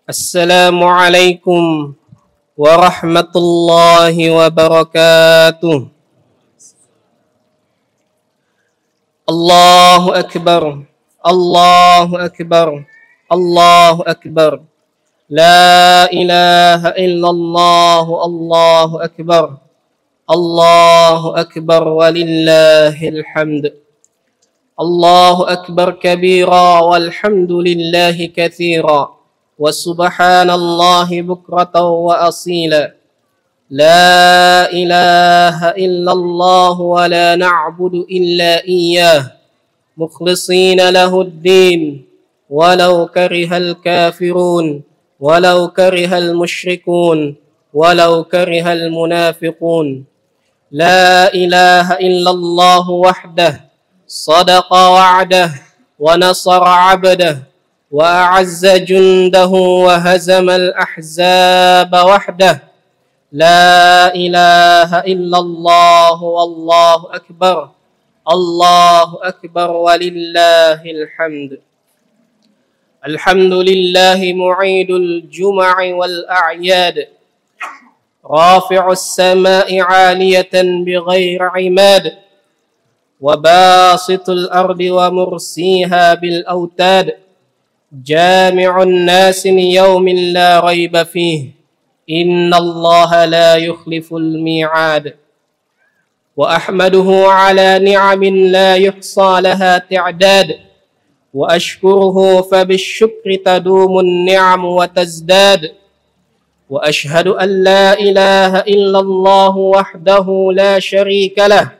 Assalamualaikum warahmatullahi wabarakatuh. Allahu Akbar, Allahu Akbar, Allahu Akbar. La ilaha illallah, Allahu Akbar, Allahu Akbar walillahil hamd. Allahu Akbar kabira walhamdulillahi katsira. وسبحان الله بكرة وأصيلا. لا إله إلا الله ولا نعبد إلا إياه مخلصين له الدين ولو كره الكافرون ولو كره المشركون ولو كره المنافقون. لا إله إلا الله وحده صدق وعده ونصر عبده وأعز جنده وهزم الأحزاب وحده. لا إله إلا الله والله أكبر، الله أكبر ولله الحمد. الحمد لله معيد الجمع والأعياد رافع السماء عالية بغير عماد وباسط الأرض ومرسيها بالأوتاد جامع الناس ليوم لا ريب فيه إن الله لا يخلف الميعاد. وأحمده على نعم لا يحصى لها تعداد وأشكره فبالشكر تدوم النعم وتزداد. وأشهد أن لا إله إلا الله وحده لا شريك له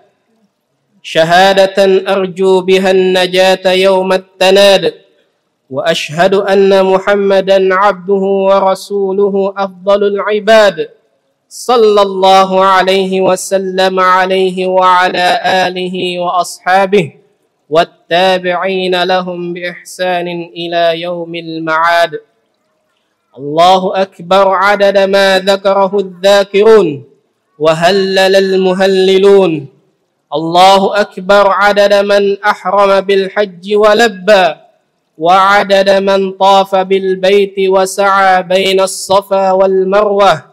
شهادة أرجو بها النجاة يوم التناد. وأشهد أن محمدًا عبده ورسوله أفضل العباد صلى الله عليه وسلم عليه وعلى آله وأصحابه والتابعين لهم بإحسان إلى يوم المعاد. الله أكبر عدد ما ذكره الذاكرون وهلل المهللون. الله أكبر عدد من أحرم بالحج ولبى وعدد من طاف بالبيت وسعى بين الصفا والمروة.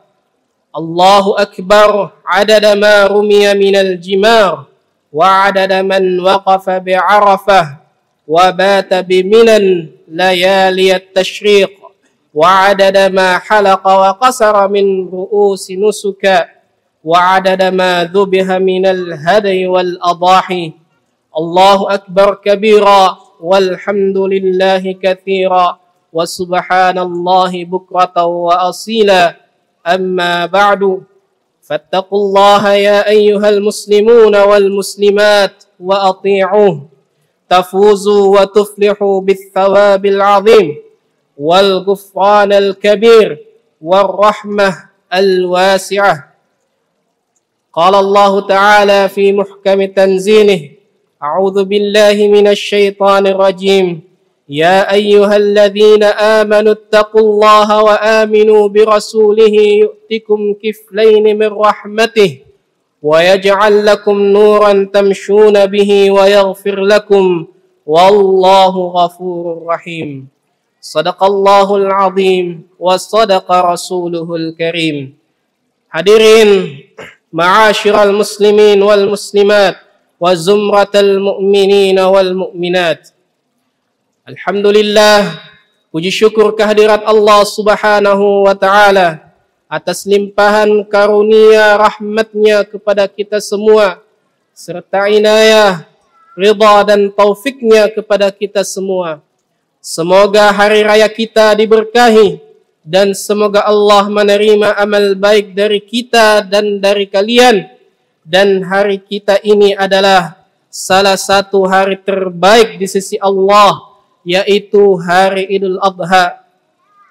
الله أكبر عدد ما رمي من الجمار وعدد من وقف بعرفة وبات بمنى ليالي التشريق وعدد ما حلق وقصر من رؤوس نسكا وعدد ما ذبح من الهدي والأضاحي. الله أكبر كبيرا والحمد لله كثيرا وسبحان الله بكرة وأصيلا. أما بعد فاتقوا الله يا أيها المسلمون والمسلمات وأطيعوه تفوزوا وتفلحوا بالثواب العظيم والغفران الكبير والرحمة الواسعة. قال الله تعالى في محكم تنزيله: أعوذ بالله من الشيطان الرجيم. يا أيها الذين آمنوا اتقوا الله وآمنوا برسوله يؤتكم كفلين من رحمته ويجعل لكم نورا تمشون به ويغفر لكم والله غفور رحيم. صدق الله العظيم وصدق رسوله الكريم. Hadirin ma'asyiral muslimin wal muslimat wa zumratal mu'minina wal mu'minat. Alhamdulillah, puji syukur kehadirat Allah Subhanahu wa ta'ala atas limpahan karunia rahmatnya kepada kita semua serta inayah, ridha dan taufiknya kepada kita semua. Semoga hari raya kita diberkahi dan semoga Allah menerima amal baik dari kita dan dari kalian. Dan hari kita ini adalah salah satu hari terbaik di sisi Allah, yaitu hari Idul Adha.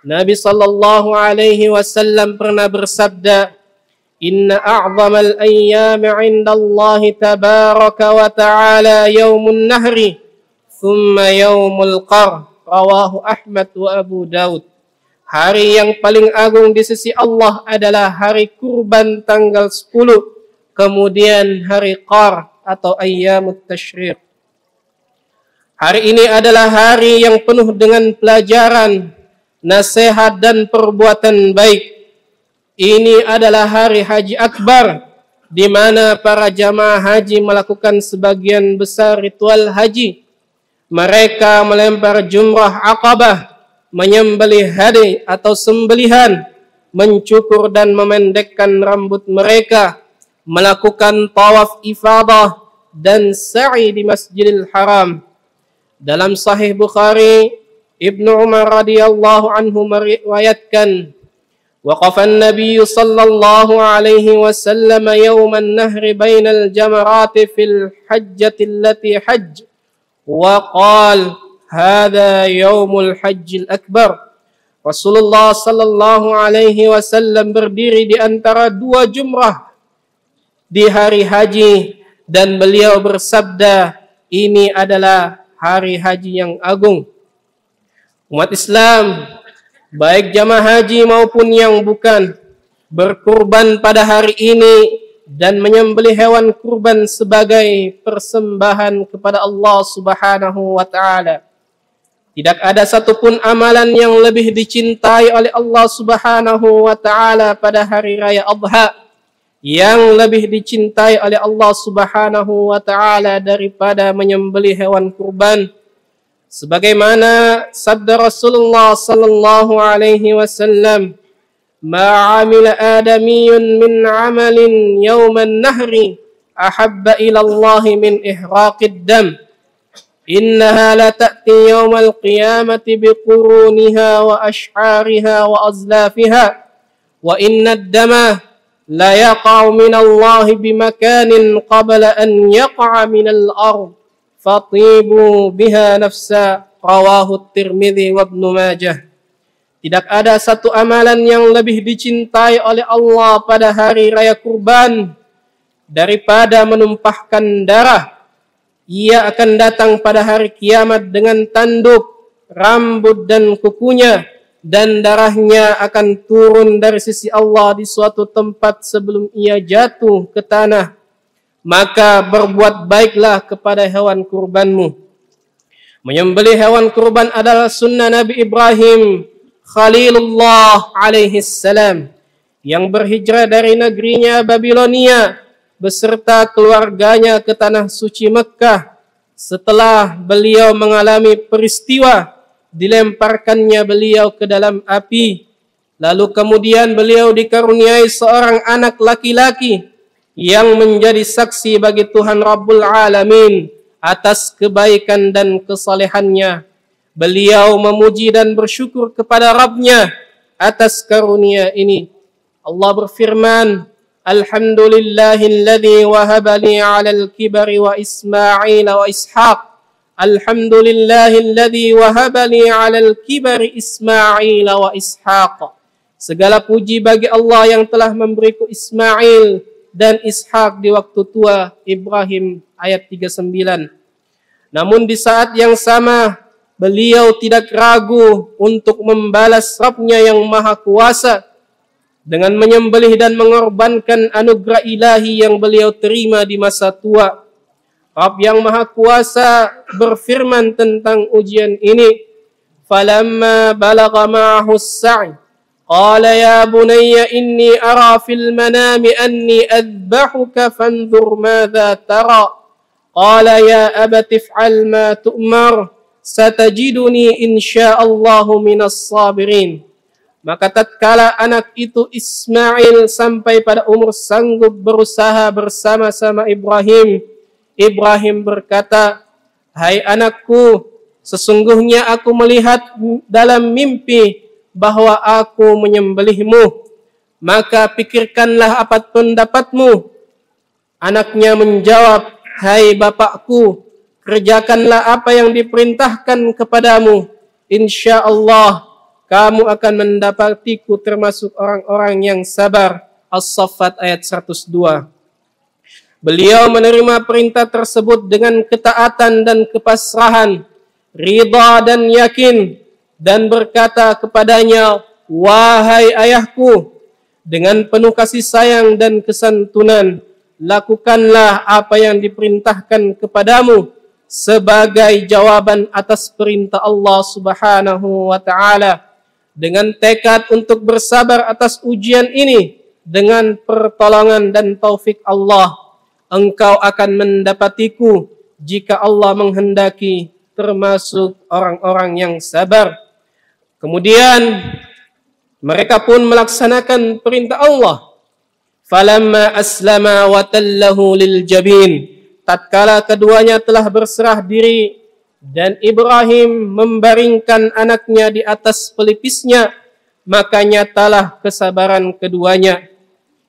Nabi sallallahu alaihi wasallam pernah bersabda, "Inna a'zamal ayyami 'inda Allah tabaraka wa ta'ala yaumun nahri, thumma yaumul qar." Rawahu Ahmad wa Abu Daud. Hari yang paling agung di sisi Allah adalah hari kurban tanggal 10, kemudian hari Qar atau Ayyamut Tashriq. Hari ini adalah hari yang penuh dengan pelajaran, nasihat dan perbuatan baik. Ini adalah hari haji akbar, di mana para jamaah haji melakukan sebagian besar ritual haji. Mereka melempar jumrah Aqabah, menyembelih hadi atau sembelihan, mencukur dan memendekkan rambut mereka, melakukan tawaf ifadah dan sa'i di Masjidil Haram. Dalam Sahih Bukhari, Ibnu Umar radhiyallahu anhu meriwayatkan, waqafa an-nabiy sallallahu alaihi wasallam yawm an-nahr bainal jamarati fil hajjati allati hajj wa qala hadha yawmul hajjil akbar. Rasulullah sallallahu alaihi wasallam berdiri di antara dua jumrah di hari haji dan beliau bersabda, ini adalah hari haji yang agung. Umat Islam, baik jamaah haji maupun yang bukan, berkurban pada hari ini dan menyembelih hewan kurban sebagai persembahan kepada Allah Subhanahu wa taala. Tidak ada satupun amalan yang lebih dicintai oleh Allah Subhanahu wa taala pada hari raya Adha, yang lebih dicintai oleh Allah Subhanahu wa taala daripada menyembelih hewan kurban. Sebagaimana sabda Rasulullah sallallahu alaihi wasallam, "Ma 'amila adamiyyun min 'amalin yawman nahri ahabba ila Allah min ihraqid dam. Innaha la ta'ti yawmal qiyamati biquruniha wa ash'ariha wa azlafiha wa inna ad-dama la yaqa'u min Allah bimakanin qabla an yaqa'a min al-ard. Fatibu biha nafsa." Rawahu Tirmidzi wa Ibnu Majah. Tidak ada satu amalan yang lebih dicintai oleh Allah pada hari raya kurban daripada menumpahkan darah. Ia akan datang pada hari kiamat dengan tanduk, rambut dan kukunya, dan darahnya akan turun dari sisi Allah di suatu tempat sebelum ia jatuh ke tanah. Maka berbuat baiklah kepada hewan kurbanmu. Menyembelih hewan kurban adalah sunnah Nabi Ibrahim Khalilullah alaihi salam, yang berhijrah dari negerinya Babilonia beserta keluarganya ke tanah suci Mekkah setelah beliau mengalami peristiwa dilemparkannya beliau ke dalam api. Lalu kemudian beliau dikaruniai seorang anak laki-laki yang menjadi saksi bagi Tuhan Rabbul Alamin atas kebaikan dan kesalehannya. Beliau memuji dan bersyukur kepada Rabbnya atas karunia ini. Allah berfirman, Alhamdulillahilladzi wahaba li 'alal kibari wa Ismail wa Ishaq. Alhamdulillahilladzi wahaba li 'alal kibari Ismail wa Ishaq. Segala puji bagi Allah yang telah memberiku Ismail dan Ishak di waktu tua. Ibrahim ayat 39. Namun di saat yang sama beliau tidak ragu untuk membalas Rabb-Nya yang Maha Kuasa dengan menyembelih dan mengorbankan anugerah ilahi yang beliau terima di masa tua. Rabb yang Maha Kuasa berfirman tentang ujian ini, "Falamma balagha ma'ahu as-sa'i قال يا بني إني أرى في المنام أني أذبحك فانظر ماذا ترى قال يا أبت افعل ما تؤمر ستجدني إن شاء الله من الصابرين." Maka tatkala anak itu Ismail sampai pada umur sanggup berusaha bersama-sama Ibrahim, Ibrahim berkata, "Hai anakku, sesungguhnya aku melihat dalam mimpi bahwa aku menyembelihmu, maka pikirkanlah apa pendapatmu." Anaknya menjawab, "Hai bapakku, kerjakanlah apa yang diperintahkan kepadamu. Insya Allah kamu akan mendapatiku termasuk orang-orang yang sabar." As-Saffat ayat 102. Beliau menerima perintah tersebut dengan ketaatan dan kepasrahan, ridha dan yakin, dan berkata kepadanya, "Wahai ayahku, dengan penuh kasih sayang dan kesantunan, lakukanlah apa yang diperintahkan kepadamu sebagai jawaban atas perintah Allah Subhanahu wa ta'ala." dengan tekad untuk bersabar atas ujian ini dengan pertolongan dan taufik Allah, engkau akan mendapatiku jika Allah menghendaki termasuk orang-orang yang sabar. Kemudian mereka pun melaksanakan perintah Allah. Falamma aslama wa tallahu lil jabin. Tatkala keduanya telah berserah diri dan Ibrahim membaringkan anaknya di atas pelipisnya, maka nyatalah kesabaran keduanya.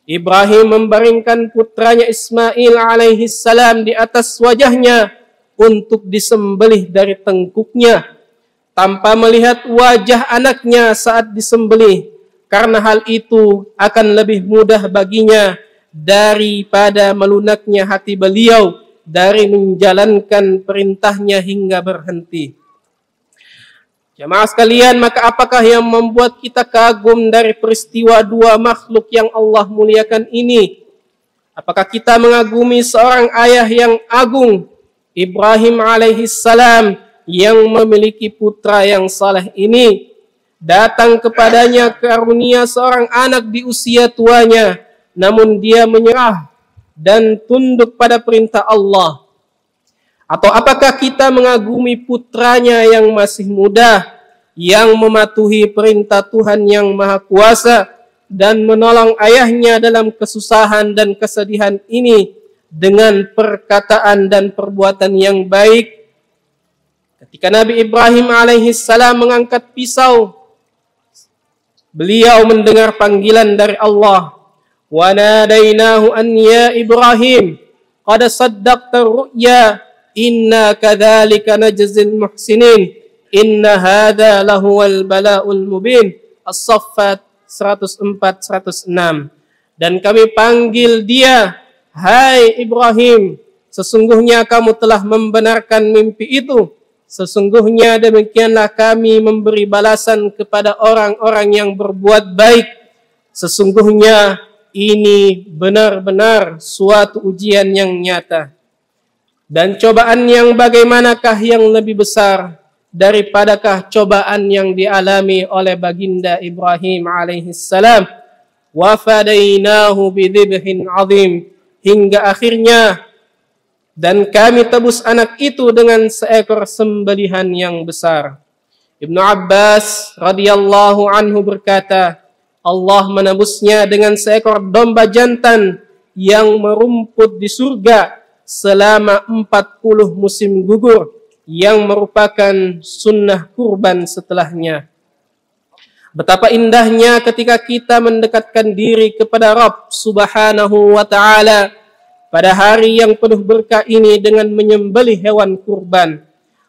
Ibrahim membaringkan putranya Ismail alaihi salam di atas wajahnya untuk disembelih dari tengkuknya, tanpa melihat wajah anaknya saat disembelih, karena hal itu akan lebih mudah baginya daripada melunaknya hati beliau dari menjalankan perintahnya hingga berhenti. Jamaah sekalian, maka apakah yang membuat kita kagum dari peristiwa dua makhluk yang Allah muliakan ini? Apakah kita mengagumi seorang ayah yang agung, Ibrahim alaihi salam, yang memiliki putra yang saleh ini? Datang kepadanya karunia seorang anak di usia tuanya, namun dia menyerah dan tunduk pada perintah Allah. Atau apakah kita mengagumi putranya yang masih muda, yang mematuhi perintah Tuhan yang Maha Kuasa dan menolong ayahnya dalam kesusahan dan kesedihan ini dengan perkataan dan perbuatan yang baik? Ketika Nabi Ibrahim alaihi salam mengangkat pisau, beliau mendengar panggilan dari Allah. Wa nadainahu an ya Ibrahim qad saddaqta ru'ya inna kadzalika najzil muhsinin inna hadza lahuwal bala'ul mubin. As-Saffat 104-106. Dan kami panggil dia, hai Ibrahim, sesungguhnya kamu telah membenarkan mimpi itu. Sesungguhnya demikianlah kami memberi balasan kepada orang-orang yang berbuat baik. Sesungguhnya ini benar-benar suatu ujian yang nyata. Dan cobaan yang bagaimanakah yang lebih besar daripadakah cobaan yang dialami oleh baginda Ibrahim alaihissalam? Wa fadainahu bidhibhin azim. Hingga akhirnya, dan kami tebus anak itu dengan seekor sembelihan yang besar. Ibnu Abbas radhiyallahu anhu berkata, Allah menebusnya dengan seekor domba jantan yang merumput di surga selama 40 musim gugur, yang merupakan sunnah kurban setelahnya. Betapa indahnya ketika kita mendekatkan diri kepada Rabb Subhanahu wa ta'ala pada hari yang penuh berkah ini dengan menyembelih hewan kurban,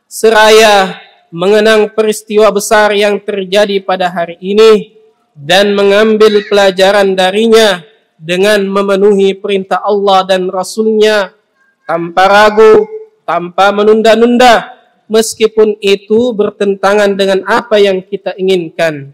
seraya mengenang peristiwa besar yang terjadi pada hari ini dan mengambil pelajaran darinya dengan memenuhi perintah Allah dan Rasul-Nya tanpa ragu, tanpa menunda-nunda, meskipun itu bertentangan dengan apa yang kita inginkan.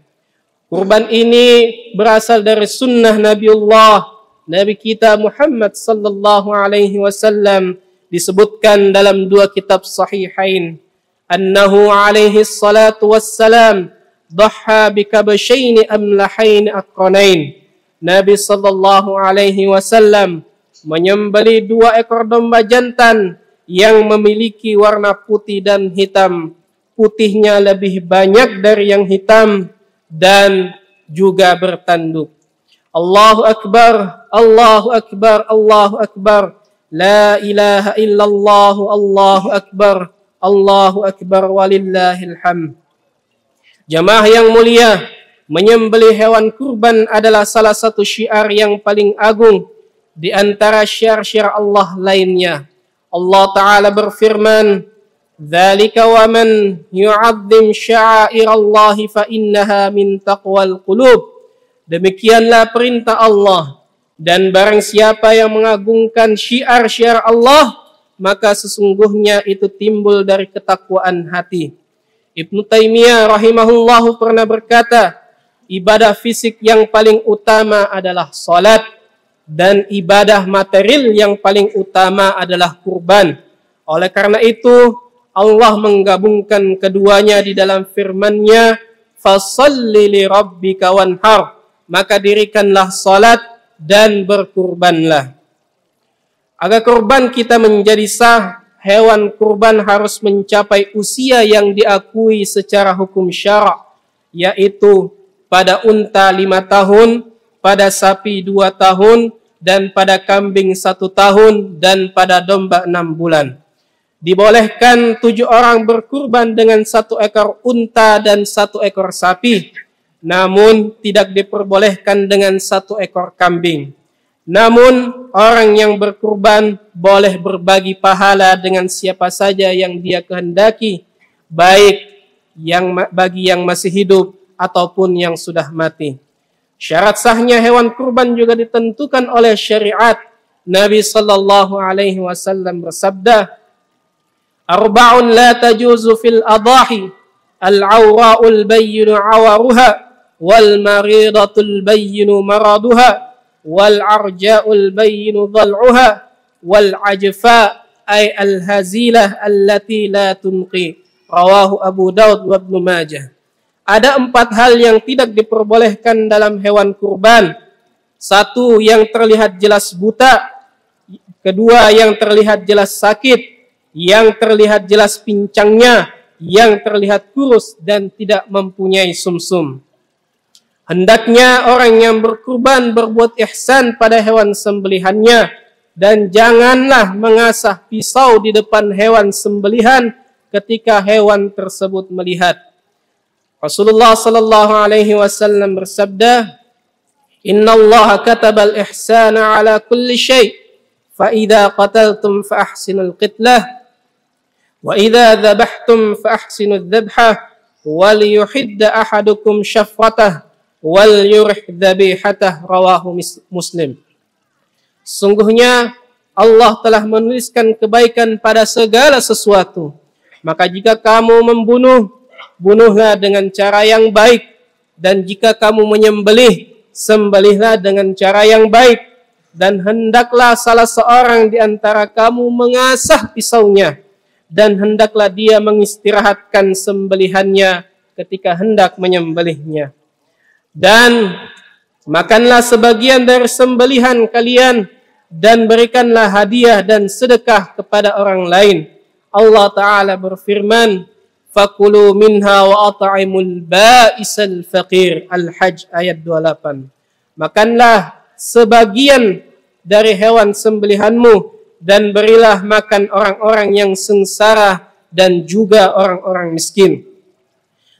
Kurban ini berasal dari sunnah Nabi kita Muhammad sallallahu alaihi wasallam, disebutkan dalam dua kitab sahihain, annahu alaihi salatu wassalam dhaha bikabashaini amlahain aqranain. Nabi sallallahu alaihi wasallam menyembelih 2 ekor domba jantan yang memiliki warna putih dan hitam. Putihnya lebih banyak dari yang hitam dan juga bertanduk. Allahu akbar, Allahu akbar, Allahu akbar. La ilaha illallah, Allahu akbar, Allahu akbar, walillahil hamd. Jamaah yang mulia, menyembelih hewan kurban adalah salah satu syiar yang paling agung di antara syiar-syiar Allah lainnya. Allah Ta'ala berfirman, "Dzalika wa man yu'azzim sya'airallahi fa innaha min taqwal qulub." Demikianlah perintah Allah, dan barang siapa yang mengagungkan syiar-syiar Allah, maka sesungguhnya itu timbul dari ketakwaan hati. Ibnu Taimiyah rahimahullahu pernah berkata, ibadah fisik yang paling utama adalah salat, dan ibadah material yang paling utama adalah kurban. Oleh karena itu, Allah menggabungkan keduanya di dalam firman-Nya, fasalli li rabbika wanhar, maka dirikanlah salat dan berkurbanlah. Agar kurban kita menjadi sah, hewan kurban harus mencapai usia yang diakui secara hukum syara', yaitu pada unta 5 tahun, pada sapi 2 tahun, dan pada kambing 1 tahun, dan pada domba 6 bulan. Dibolehkan 7 orang berkurban dengan 1 ekor unta dan 1 ekor sapi, namun tidak diperbolehkan dengan 1 ekor kambing. Namun orang yang berkurban boleh berbagi pahala dengan siapa saja yang dia kehendaki, baik bagi yang masih hidup ataupun yang sudah mati. Syarat sahnya hewan kurban juga ditentukan oleh syariat. Nabi sallallahu alaihi wasallam bersabda, "Arba'un la tajuzu fil adahi, al-awra'ul bayyinu 'awaruha, wal maridatul bayyinu maraduha, wal arja'ul bayyinu dhal'uha, wal ajfa ay al-hazilah allati la tunqi." Rawahu Abu Daud wa Ibnu Majah. Ada 4 hal yang tidak diperbolehkan dalam hewan kurban. 1, yang terlihat jelas buta. 2, yang terlihat jelas sakit. Yang terlihat jelas pincangnya. Yang terlihat kurus dan tidak mempunyai sumsum. Hendaknya orang yang berkurban berbuat ihsan pada hewan sembelihannya, dan janganlah mengasah pisau di depan hewan sembelihan ketika hewan tersebut melihat. Rasulullah sallallahu alaihi wasallam bersabda, "Innallaha katabal ihsana ala kulli syai', fa idza qataltum fa ahsinul qitlah, wa idza dzabhtum fa ahsinudz dzabhah, wal yuhidda ahadukum syafratah, wal yurih dhabihatah." Rawahu Muslim. Sungguhnya Allah telah menuliskan kebaikan pada segala sesuatu. Maka jika kamu membunuh, bunuhlah dengan cara yang baik. Dan jika kamu menyembelih, sembelihlah dengan cara yang baik. Dan hendaklah salah seorang di antara kamu mengasah pisaunya. Dan hendaklah dia mengistirahatkan sembelihannya ketika hendak menyembelihnya. Dan makanlah sebagian dari sembelihan kalian, dan berikanlah hadiah dan sedekah kepada orang lain. Allah Ta'ala berfirman, "Fakulu minha wa at'imul ba'isal faqir." Al-Hajj ayat 28. Makanlah sebagian dari hewan sembelihanmu, dan berilah makan orang-orang yang sengsara dan juga orang-orang miskin.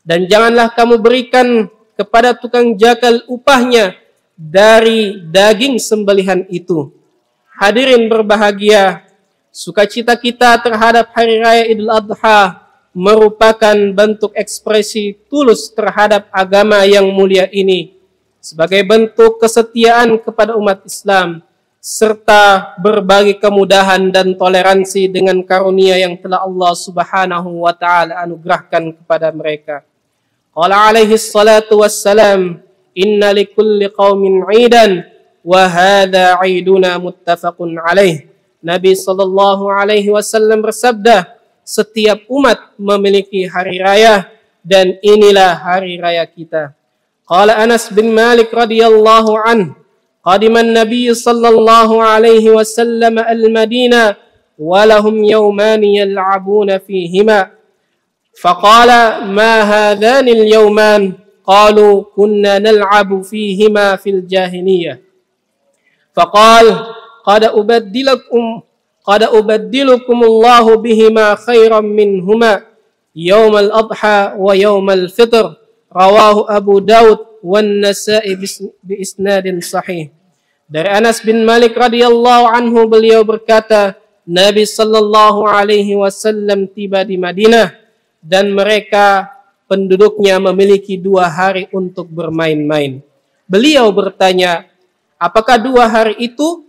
Dan janganlah kamu berikan kepada tukang jakal upahnya dari daging sembelihan itu. Hadirin berbahagia, sukacita kita terhadap Hari Raya Idul Adha merupakan bentuk ekspresi tulus terhadap agama yang mulia ini, sebagai bentuk kesetiaan kepada umat Islam, serta berbagi kemudahan dan toleransi dengan karunia yang telah Allah Subhanahu wa Ta'ala anugerahkan kepada mereka. Qala alaihi salatu wassalam, "Inna likulli qaumin 'idan wa hadha 'iduna muttafaqun alaih." Nabi sallallahu alaihi wasallam bersabda, setiap umat memiliki hari raya, dan inilah hari raya kita. Qala Anas bin Malik radhiyallahu anhu, qadima an-nabiy sallallahu alaihi wasallam al-Madinah wa lahum yawman yal'abuna fihima. Faqala ma hadhani al-yawman? Qalu kunna nal'abu fihima fil jahiliyah. Faqala qad ubaddilukum Allahu bihima khairan minhuma yawmal adha wa yawmal fitr. Rawahu Abu Daud wan Nasa'i bi isnadin sahih. Dari Anas bin Malik radhiyallahu anhu, beliau berkata, Nabi sallallahu alaihi wasallam tiba di Madinah, dan mereka penduduknya memiliki 2 hari untuk bermain-main. Beliau bertanya, apakah 2 hari itu?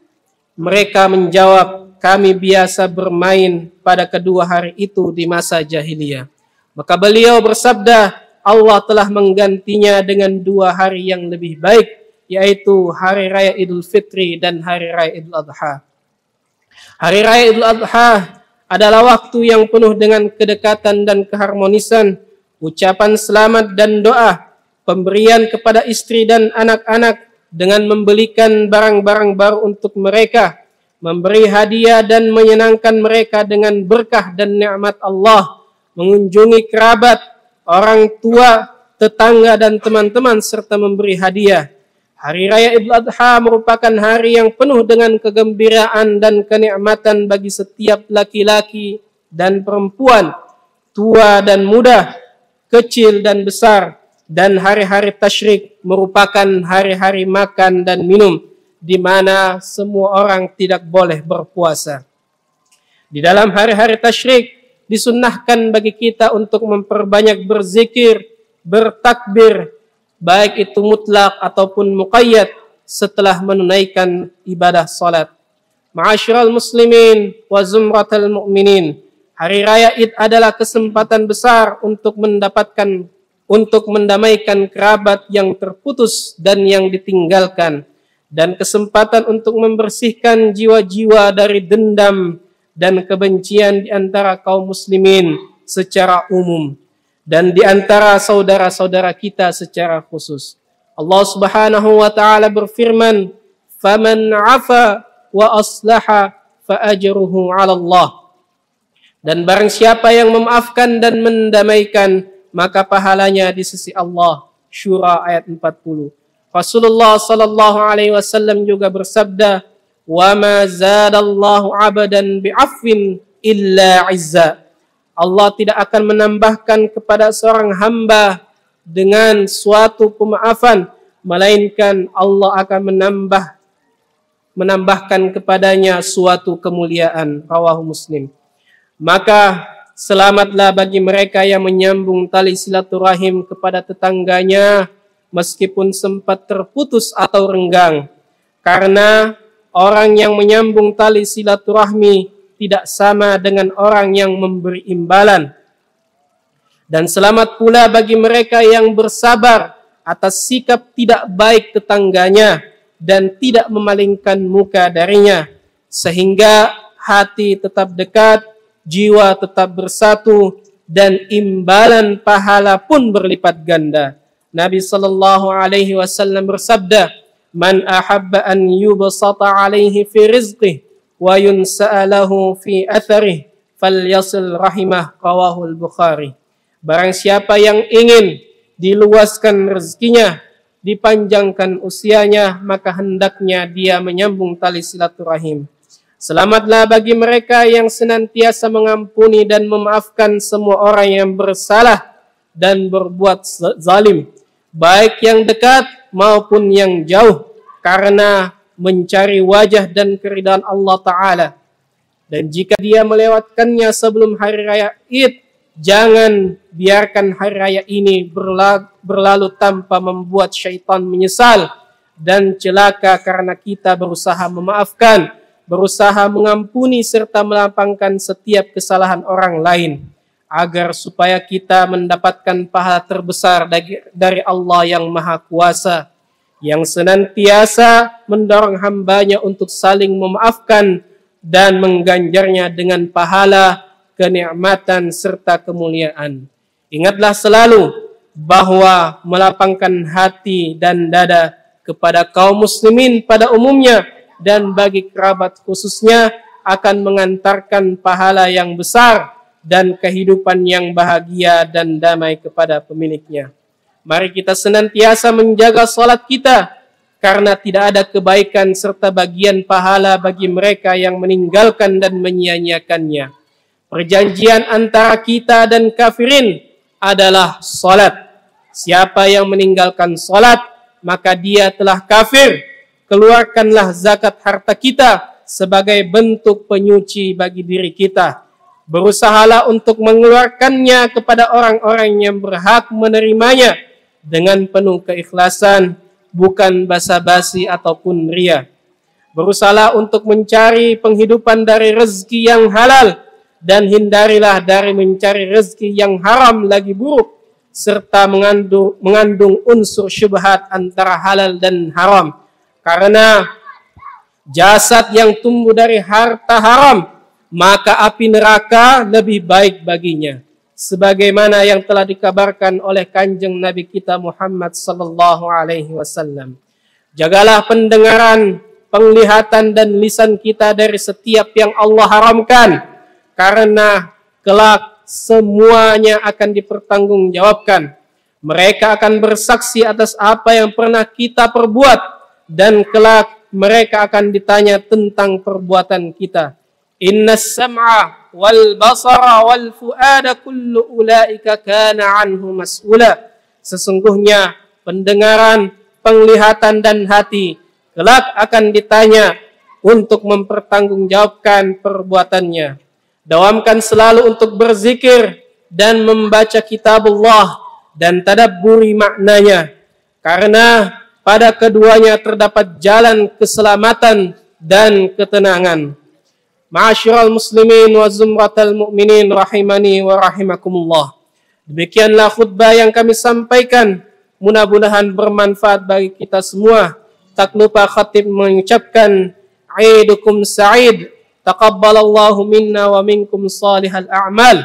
Mereka menjawab, kami biasa bermain pada kedua hari itu di masa jahiliyah. Maka beliau bersabda, Allah telah menggantinya dengan 2 hari yang lebih baik, yaitu Hari Raya Idul Fitri dan Hari Raya Idul Adha. Hari Raya Idul Adha adalah waktu yang penuh dengan kedekatan dan keharmonisan, ucapan selamat dan doa, pemberian kepada istri dan anak-anak dengan membelikan barang-barang baru untuk mereka, memberi hadiah dan menyenangkan mereka dengan berkah dan nikmat Allah, mengunjungi kerabat, orang tua, tetangga dan teman-teman serta memberi hadiah. Hari Raya Idul Adha merupakan hari yang penuh dengan kegembiraan dan kenikmatan bagi setiap laki-laki dan perempuan, tua dan muda, kecil dan besar. Dan hari-hari tasyrik merupakan hari-hari makan dan minum, di mana semua orang tidak boleh berpuasa. Di dalam hari-hari tasyrik disunnahkan bagi kita untuk memperbanyak berzikir, bertakbir, baik itu mutlak ataupun muqayyad setelah menunaikan ibadah salat. Ma'asyiral muslimin wa zumratal mu'minin, hari raya Id adalah kesempatan besar untuk mendamaikan kerabat yang terputus dan yang ditinggalkan, dan kesempatan untuk membersihkan jiwa-jiwa dari dendam dan kebencian di antara kaum muslimin secara umum dan di antara saudara-saudara kita secara khusus. Allah Subhanahu wa taala berfirman, "Faman 'afa wa aslaha fa ajruhu 'ala Allah." Dan barang siapa yang memaafkan dan mendamaikan, maka pahalanya di sisi Allah. Syura ayat 40. Rasulullah sallallahu alaihi wasallam juga bersabda, "Wa ma zadallahu 'abdan bi'afwin illa 'izza." Allah tidak akan menambahkan kepada seorang hamba dengan suatu pemaafan, melainkan Allah akan menambahkan kepadanya suatu kemuliaan. Rawahu Muslim. Maka selamatlah bagi mereka yang menyambung tali silaturahim kepada tetangganya meskipun sempat terputus atau renggang. Karena orang yang menyambung tali silaturahmi tidak sama dengan orang yang memberi imbalan. Dan selamat pula bagi mereka yang bersabar atas sikap tidak baik tetangganya dan tidak memalingkan muka darinya, sehingga hati tetap dekat, jiwa tetap bersatu, dan imbalan pahala pun berlipat ganda. Nabi sallallahu alaihi wasallam bersabda, "Man ahabba an yubsata alaihi fi rizqihi wa yunsa'alahu fi atharih falyasil rahimah." Rawahul Bukhari. Barang siapa yang ingin diluaskan rezekinya, dipanjangkan usianya, maka hendaknya dia menyambung tali silaturahim. Selamatlah bagi mereka yang senantiasa mengampuni dan memaafkan semua orang yang bersalah dan berbuat zalim, baik yang dekat maupun yang jauh, karena mencari wajah dan keridhaan Allah Ta'ala. Dan jika dia melewatkannya sebelum hari raya Id, jangan biarkan hari raya ini berlalu tanpa membuat syaitan menyesal dan celaka karena kita berusaha memaafkan, berusaha mengampuni serta melapangkan setiap kesalahan orang lain, agar supaya kita mendapatkan pahala terbesar dari Allah yang Maha Kuasa, yang senantiasa mendorong hambanya untuk saling memaafkan dan mengganjarnya dengan pahala, kenikmatan serta kemuliaan. Ingatlah selalu bahwa melapangkan hati dan dada kepada kaum muslimin pada umumnya dan bagi kerabat khususnya akan mengantarkan pahala yang besar dan kehidupan yang bahagia dan damai kepada pemiliknya. Mari kita senantiasa menjaga salat kita, karena tidak ada kebaikan serta bagian pahala bagi mereka yang meninggalkan dan menyia-nyiakannya. Perjanjian antara kita dan kafirin adalah salat. Siapa yang meninggalkan salat, maka dia telah kafir. Keluarkanlah zakat harta kita sebagai bentuk penyuci bagi diri kita. Berusahalah untuk mengeluarkannya kepada orang-orang yang berhak menerimanya dengan penuh keikhlasan, bukan basa-basi ataupun ria. Berusahalah untuk mencari penghidupan dari rezeki yang halal, dan hindarilah dari mencari rezeki yang haram lagi buruk, serta mengandung unsur syubhat antara halal dan haram. Karena jasad yang tumbuh dari harta haram, maka api neraka lebih baik baginya. sebagaimana yang telah dikabarkan oleh kanjeng Nabi kita Muhammad sallallahu alaihi wasallam. Jagalah pendengaran, penglihatan dan lisan kita dari setiap yang Allah haramkan, karena kelak semuanya akan dipertanggungjawabkan. Mereka akan bersaksi atas apa yang pernah kita perbuat, dan kelak mereka akan ditanya tentang perbuatan kita. Innas sam'a wal basara wal fuada kullu ulaika kana anhu mas'ula. Sesungguhnya pendengaran, penglihatan dan hati kelak akan ditanya untuk mempertanggungjawabkan perbuatannya. Dawamkan selalu untuk berzikir dan membaca kitabullah dan tadabburi maknanya, karena pada keduanya terdapat jalan keselamatan dan ketenangan. Ma'asyiral muslimin wa zumratal mu'minin rahimani wa rahimakumullah. Demikianlah khutbah yang kami sampaikan. Mudah-mudahan bermanfaat bagi kita semua. Tak lupa khatib mengucapkan Aidukum sa'id. Taqabbalallahu minna wa minkum salihal a'mal.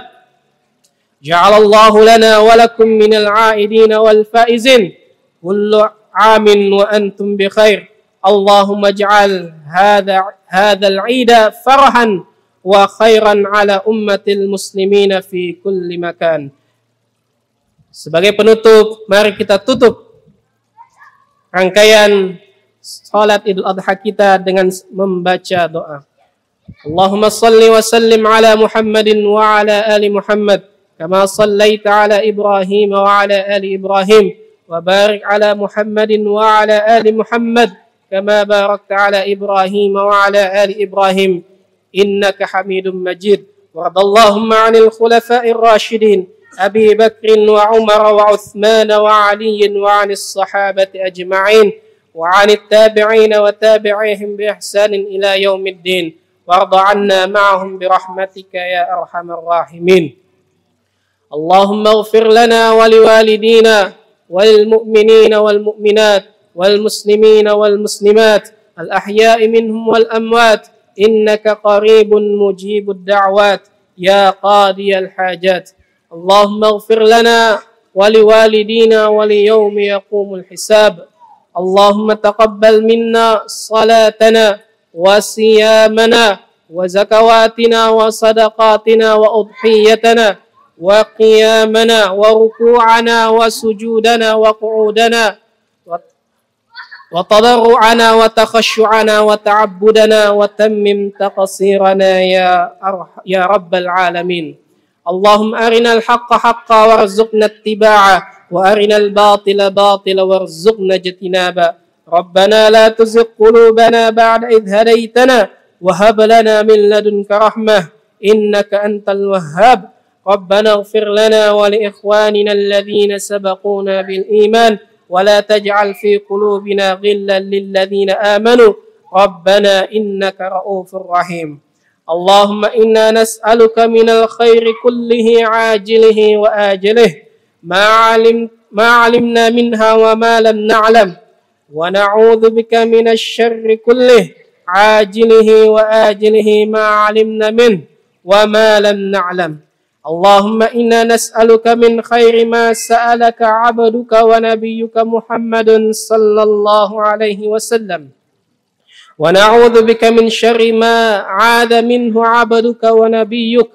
Ja'alallahu lana wa lakum minal a'idina wal faizin. Kullu amin wa antum bi khair. Allahumma ij'al hadzal 'ida farahan wa khairan ala ummatil muslimina fi kulli makan. Sebagai penutup, mari kita tutup rangkaian salat Idul Adha kita dengan membaca doa. Allahumma salli wa sallim ala Muhammadin wa ala ali Muhammad kama sallaita ala Ibrahim wa ala ali Ibrahim wa barik ala Muhammadin wa ala ali Muhammad kama barakta ala Ibrahim wa ala ali Ibrahim innaka Hamidum Majid. Waradallahumma 'anil khulafa'ir rasyidin Abi Bakr wa Umar wa Uthman wa Ali wa 'anis sahabati ajma'in wa 'anit tabi'in wa tabi'ihim bi ihsanin ila yaumiddin. Warda 'anna ma'ahum bi rahmatika ya arhamar rahimin. Allahumma ighfir lana wa liwalidina wal mu'minina wal mu'minat wal muslimina wal muslimat al ahya'i minhum wal amwat innaka qaribun mujibud da'wat ya qadiyal hajat. Allahumma ighfir lana wa liwalidina wa liyawmi yaqumul hisab. Allahumma taqabbal minna salatana wa siyamana wa zakawatina wa sadaqatina wa udhiyatana wa qiyamana wa ruku'ana wa sujudana wa qu'udana wa tadarru'ana wa takhashu'ana wa ta'abbudana wa tammim taqsirana ya rabbal alamin. Allahumma arinal haqqa haqqa warzuqna ittiba'ah wa arinal batila batila warzuqna ijtinaba. Rabbana la tuzigh qulubana ba'da idh hadaytana wa hab lana min ladunka rahmah innaka antal wahhab. ربنا اغفر لنا ولإخواننا الذين سبقونا بالإيمان ولا تجعل في قلوبنا غلا للذين آمنوا ربنا إنك رؤوف رحيم. اللهم إنا نسألك من الخير كله عاجله وآجله ما علمنا منها وما لم نعلم ونعوذ بك من الشر كله عاجله وآجله ما علمنا منه وما لم نعلم. اللهم إنا نسألك من خير ما سألك عبدك ونبيك محمد صلى الله عليه وسلم ونعوذ بك من شر ما عاد منه عبدك ونبيك.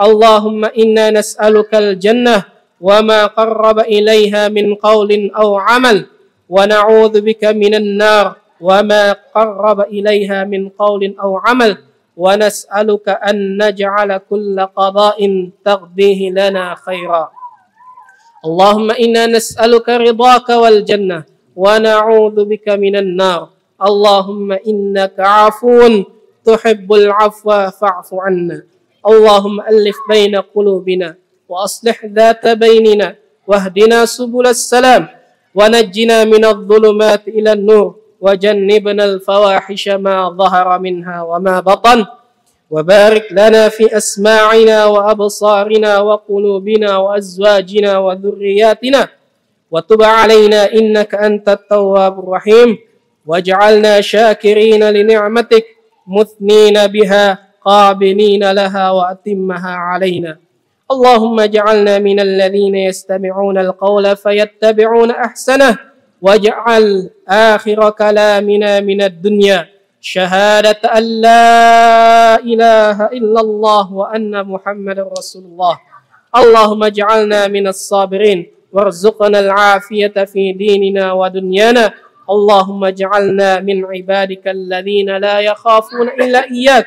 اللهم إنا نسألك الجنة وما قرب إليها من قول أو عمل ونعوذ بك من النار وما قرب إليها من قول أو عمل ونسألك أن نجعل كل قضاء تقضيه لنا خيرا. اللهم إنا نسألك رضاك والجنة ونعوذ بك من النار. اللهم إنك عفو تحب العفو فاعف عنا. اللهم ألف بين قلوبنا وأصلح ذات بيننا واهدنا سبل السلام ونجنا من الظلمات إلى النور وجنبنا الفواحش ما ظهر منها وما بطن وبارك لنا في أسماعنا وأبصارنا وقلوبنا وأزواجنا وذرياتنا وتب علينا إنك أنت التواب الرحيم واجعلنا شاكرين لنعمتك مثنين بها قابلين لها وأتمها علينا. اللهم اجعلنا من الذين يستمعون القول فيتبعون أحسنه واجعل آخر كلامنا من الدنيا شهادة أن لا إله إلا الله وأن محمد رسول الله. اللهم اجعلنا من الصابرين وارزقنا العافية في ديننا ودنيانا. اللهم اجعلنا من عبادك الذين لا يخافون إلا إياك.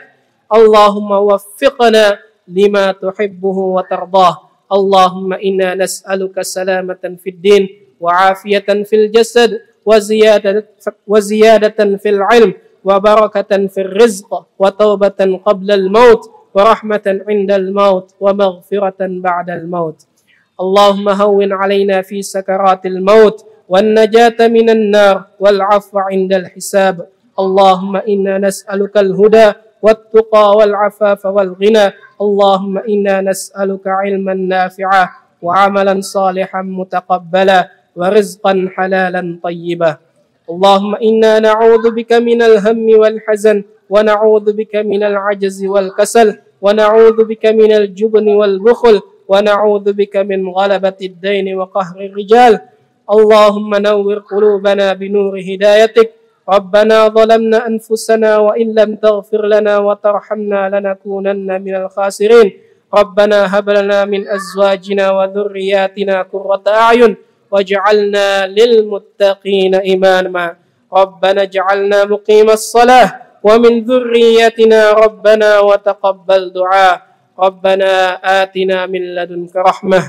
اللهم وفقنا لما تحبه وترضاه. اللهم إنا نسألك سلامة في الدين وعافية في الجسد وزيادة في العلم وبركة في الرزق وتوبة قبل الموت ورحمة عند الموت ومغفرة بعد الموت. اللهم هون علينا في سكرات الموت والنجاة من النار والعفو عند الحساب. اللهم إنا نسألك الهدى والتقى والعفاف والغنى. اللهم إنا نسألك علما نافعا وعملا صالحا متقبلا ورزقا حلالا طيبا. اللهم إنا نعوذ بك من الهم والحزن ونعوذ بك من العجز والكسل ونعوذ بك من الجبن والبخل ونعوذ بك من غلبة الدين وقهر الرجال. اللهم نور قلوبنا بنور هدايتك. ربنا ظلمنا أنفسنا وإن لم تغفر لنا وترحمنا لنكونن من الخاسرين. ربنا هب لنا من أزواجنا وذرياتنا قرة أعين واجعلنا للمتقين إماما. ربنا اجعلنا مقيم الصلاة ومن ذريتنا ربنا وتقبل دعاء. ربنا آتنا من لدنك رحمة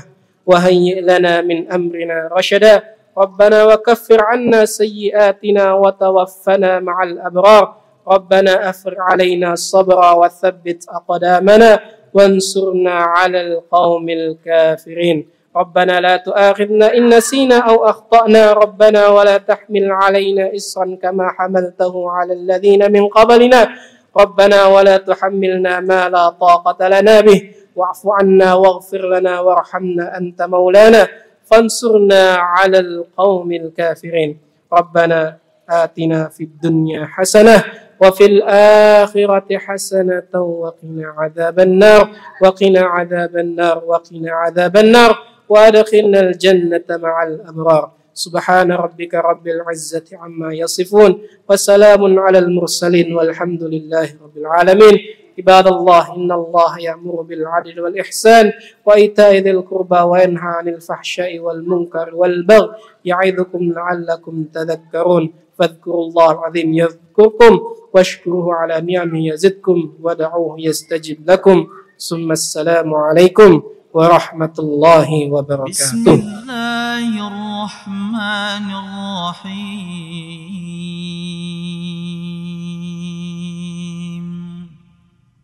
وهيئ لنا من أمرنا رشدا. ربنا وكفر عنا سيئاتنا وتوفنا مع الأبرار. ربنا أفرغ علينا الصبر وثبت أقدامنا وانصرنا على القوم الكافرين. ربنا لا تؤاخذنا إن نسينا أو أخطأنا. ربنا ولا تحمل علينا إصرا كما حملته على الذين من قبلنا. ربنا ولا تحملنا ما لا طاقة لنا به. واعف عنا واغفر لنا وارحمنا أنت مولانا فانصرنا على القوم الكافرين. ربنا آتنا في الدنيا حسنة وفي الآخرة حسنة وقنا عذاب النار وقنا عذاب النار وقنا عذاب النار وأدخلنا الجنة مع الأبرار. سبحان ربك رب العزة عما يصفون وسلام على المرسلين والحمد لله رب العالمين. عباد الله إن الله يأمر بالعدل والإحسان وإيتاء ذي القربى وينهى عن الفحشاء والمنكر والبغي يعظكم لعلكم تذكرون. فاذكروا الله العظيم يذكركم واشكروه على نعمه يزدكم ودعوه يستجب لكم. ثم السلام عليكم ورحمة الله وبركاته. بسم الله الرحمن الرحيم.